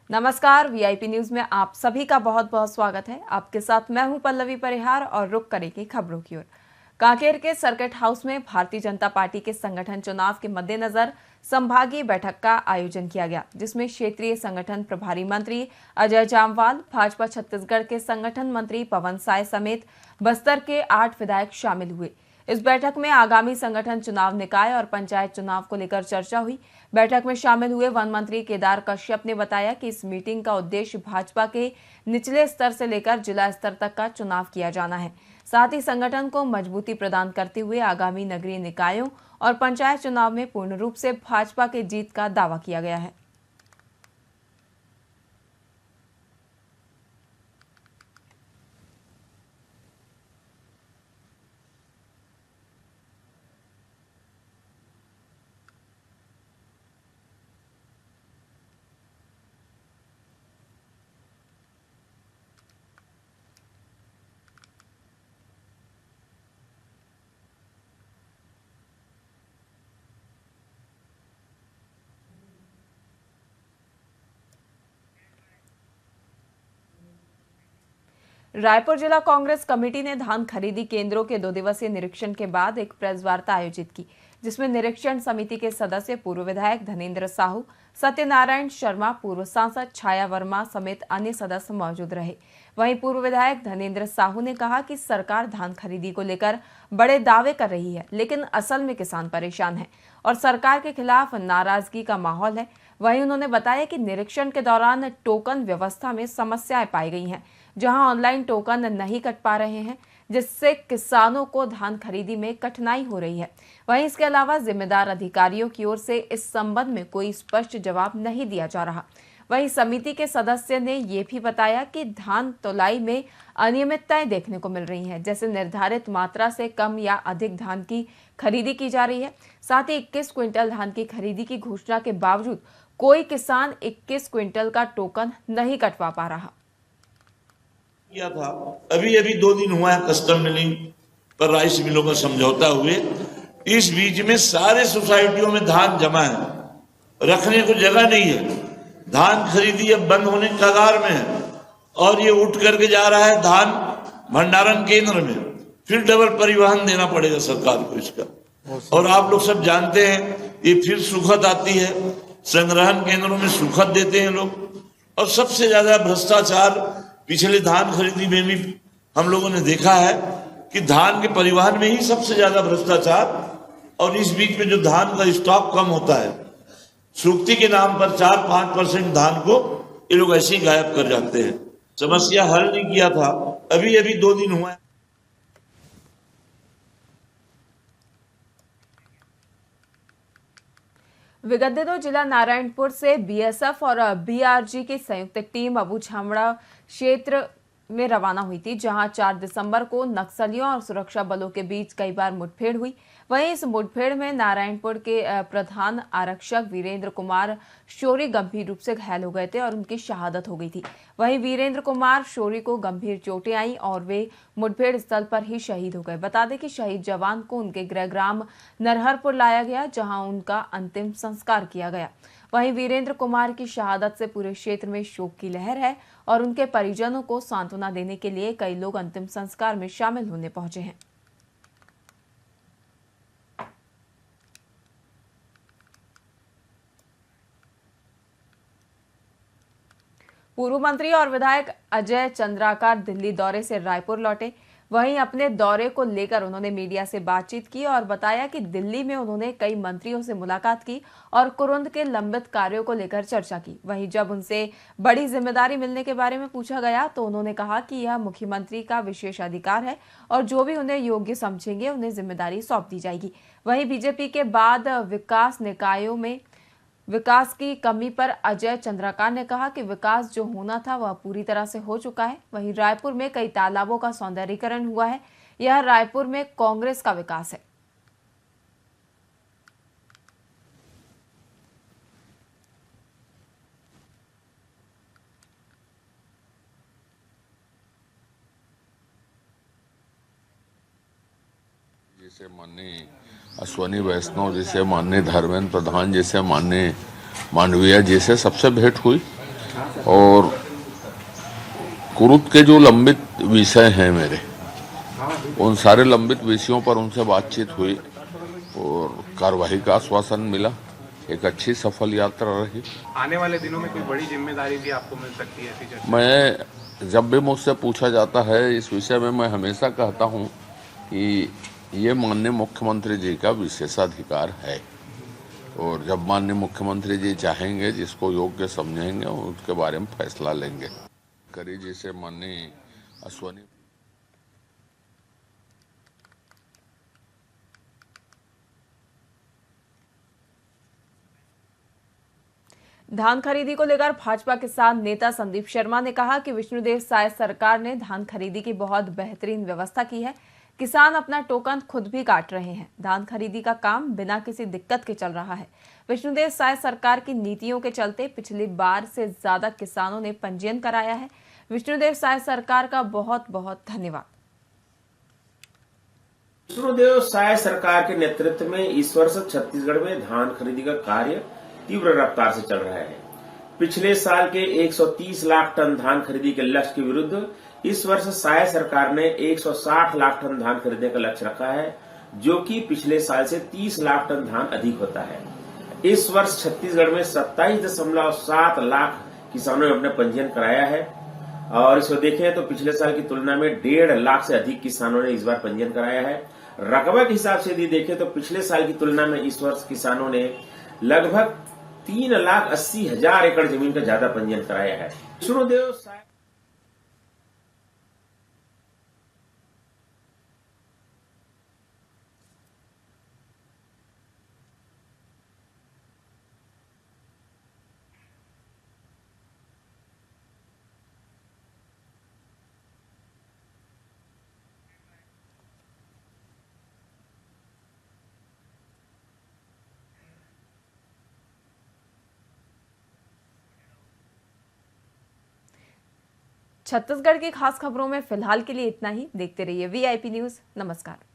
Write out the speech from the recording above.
नमस्कार, VIP news में आप सभी का बहुत बहुत स्वागत है। आपके साथ मैं हूं पल्लवी परिहार और रुक करेंगे खबरों की ओर। कांकेर के सर्किट हाउस में भारतीय जनता पार्टी के संगठन चुनाव के मद्देनजर संभागीय बैठक का आयोजन किया गया, जिसमें क्षेत्रीय संगठन प्रभारी मंत्री अजय जामवाल, भाजपा छत्तीसगढ़ के संगठन मंत्री पवन साय समेत बस्तर के 8 विधायक शामिल हुए। इस बैठक में आगामी संगठन चुनाव, निकाय और पंचायत चुनाव को लेकर चर्चा हुई। बैठक में शामिल हुए वन मंत्री केदार कश्यप ने बताया कि इस मीटिंग का उद्देश्य भाजपा के निचले स्तर से लेकर जिला स्तर तक का चुनाव किया जाना है। साथ ही संगठन को मजबूती प्रदान करते हुए आगामी नगरीय निकायों और पंचायत चुनाव में पूर्ण रूप से भाजपा के जीत का दावा किया गया है। रायपुर जिला कांग्रेस कमेटी ने धान खरीदी केंद्रों के 2 दिवसीय निरीक्षण के बाद एक प्रेस वार्ता आयोजित की, जिसमें निरीक्षण समिति के सदस्य पूर्व विधायक धनेन्द्र साहू, सत्यनारायण शर्मा, पूर्व सांसद छाया वर्मा समेत अन्य सदस्य मौजूद रहे। वहीं पूर्व विधायक धनेन्द्र साहू ने कहा कि सरकार धान खरीदी को लेकर बड़े दावे कर रही है, लेकिन असल में किसान परेशान है और सरकार के खिलाफ नाराजगी का माहौल है। वहीं उन्होंने बताया कि निरीक्षण के दौरान टोकन व्यवस्था में समस्याएं पाई गई हैं, जहां ऑनलाइन टोकन नहीं कट पा रहे हैं, जिससे किसानों को धान खरीदी में कठिनाई हो रही है। वहीं इसके अलावा जिम्मेदार अधिकारियों की ओर से इस संबंध में कोई स्पष्ट जवाब नहीं दिया जा रहा। वहीं समिति के सदस्य ने ये भी बताया कि धान तौलाई में अनियमितताएं देखने को मिल रही हैं, जैसे निर्धारित मात्रा से कम या अधिक धान की खरीदी की जा रही है। साथ ही 21 क्विंटल धान की खरीदी की घोषणा के बावजूद कोई किसान 21 क्विंटल का टोकन नहीं कटवा पा रहा। किया था अभी 2 दिन हुआ है कस्टम मिलिंग पर राइस मिलों का समझौता हुए। इस बीच में सारे सोसाइटियों में धान जमा है, रखने को जगह नहीं है। धान खरीदी अब बंद होने के कगार में है और ये उठ करके जा रहा है धान भंडारण केंद्र में, फिर डबल परिवहन देना पड़ेगा सरकार को इसका। और आप लोग सब जानते हैं ये फिर सुखद आती है, संग्रहण केंद्रों में सुखद देते हैं लोग। और सबसे ज्यादा भ्रष्टाचार पिछले धान खरीदी में भी हम लोगों ने देखा है कि धान के परिवहन में ही सबसे ज्यादा भ्रष्टाचार। और इस बीच में जो धान का स्टॉक कम होता है, सूक्ति के नाम पर 4-5% धान को ये लोग ऐसे ही गायब कर जाते हैं। समस्या हल नहीं किया था, अभी 2 दिन हुआ है। विगत दिनों जिला नारायणपुर से बीएसएफ और बीआरजी की संयुक्त टीम अबू छामड़ा क्षेत्र में रवाना हुई थी, जहां 4 दिसंबर को नक्सलियों और सुरक्षा बलों के बीच कई बार मुठभेड़ हुई। वहीं इस मुठभेड़ में नारायणपुर के प्रधान आरक्षक वीरेंद्र कुमार शौरी गंभीर रूप से घायल हो गए थे और उनकी शहादत हो गई थी। वहीं वीरेंद्र कुमार शौरी को गंभीर चोटें आई और वे मुठभेड़ स्थल पर ही शहीद हो गए। बता दें कि शहीद जवान को उनके गृह ग्राम नरहरपुर लाया गया, जहां उनका अंतिम संस्कार किया गया। वहीं वीरेंद्र कुमार की शहादत से पूरे क्षेत्र में शोक की लहर है और उनके परिजनों को सांत्वना देने के लिए कई लोग अंतिम संस्कार में शामिल होने पहुंचे हैं। पूर्व मंत्री और विधायक अजय चंद्राकर दिल्ली दौरे से रायपुर लौटे। वहीं अपने दौरे को लेकर उन्होंने मीडिया से बातचीत की और बताया कि दिल्ली में उन्होंने कई मंत्रियों से मुलाकात की और कुरुंद के लंबित कार्यों को लेकर चर्चा की। वहीं जब उनसे बड़ी जिम्मेदारी मिलने के बारे में पूछा गया तो उन्होंने कहा कि यह मुख्यमंत्री का विशेष अधिकार है और जो भी उन्हें योग्य समझेंगे उन्हें जिम्मेदारी सौंप दी जाएगी। वहीं बीजेपी के बाद विकास निकायों में विकास की कमी पर अजय चंद्राकर ने कहा कि विकास जो होना था वह पूरी तरह से हो चुका है। वहीं रायपुर में कई तालाबों का सौंदर्यीकरण हुआ है। यह रायपुर में कांग्रेस का विकास है। जैसे माननीय अश्वनी वैष्णव जैसे, माननीय धर्मेंद्र प्रधान जैसे, माननीय मांडविया जैसे सबसे भेंट हुई और कुरुत के जो लंबित विषय हैं मेरे, उन सारे लंबित विषयों पर उनसे बातचीत हुई और कार्यवाही का आश्वासन मिला। एक अच्छी सफल यात्रा रही। आने वाले दिनों में कोई बड़ी जिम्मेदारी भी आपको मिल सकती है ऐसी चर्चा? मैं जब भी मुझसे पूछा जाता है इस विषय में, मैं हमेशा कहता हूं कि ये माननीय मुख्यमंत्री जी का विशेषाधिकार है और जब माननीय मुख्यमंत्री जी चाहेंगे, जिसको योग्य समझेंगे, उसके बारे में फैसला लेंगे। करी जी से माननीय अश्वनी धान खरीदी को लेकर भाजपा किसान नेता संदीप शर्मा ने कहा कि विष्णुदेव साय सरकार ने धान खरीदी की बहुत बेहतरीन व्यवस्था की है। किसान अपना टोकन खुद भी काट रहे हैं। धान खरीदी का काम बिना किसी दिक्कत के चल रहा है। विष्णुदेव साय सरकार की नीतियों के चलते पिछली बार से ज्यादा किसानों ने पंजीयन कराया है। विष्णुदेव साय सरकार का बहुत बहुत धन्यवाद। विष्णुदेव साय सरकार के नेतृत्व में इस वर्ष छत्तीसगढ़ में धान खरीदी का कार्य तीव्र रफ्तार से चल रहा है। पिछले साल के 130 लाख टन धान खरीदी के लक्ष्य के विरुद्ध इस वर्ष साय सरकार ने 160 लाख टन धान खरीदने का लक्ष्य रखा है, जो कि पिछले साल से 30 लाख टन धान अधिक होता है। इस वर्ष छत्तीसगढ़ में 27.7 लाख किसानों ने अपना पंजीयन कराया है और इसको देखें तो पिछले साल की तुलना में 1.5 लाख से अधिक किसानों ने इस बार पंजीयन कराया है। रकबा के हिसाब से यदि देखें तो पिछले साल की तुलना में इस वर्ष किसानों ने लगभग 3,80,000 एकड़ जमीन का ज्यादा पंजीयन कराया है। विष्णुदेव साय छत्तीसगढ़ की खास खबरों में फिलहाल के लिए इतना ही। देखते रहिए VIP न्यूज। नमस्कार।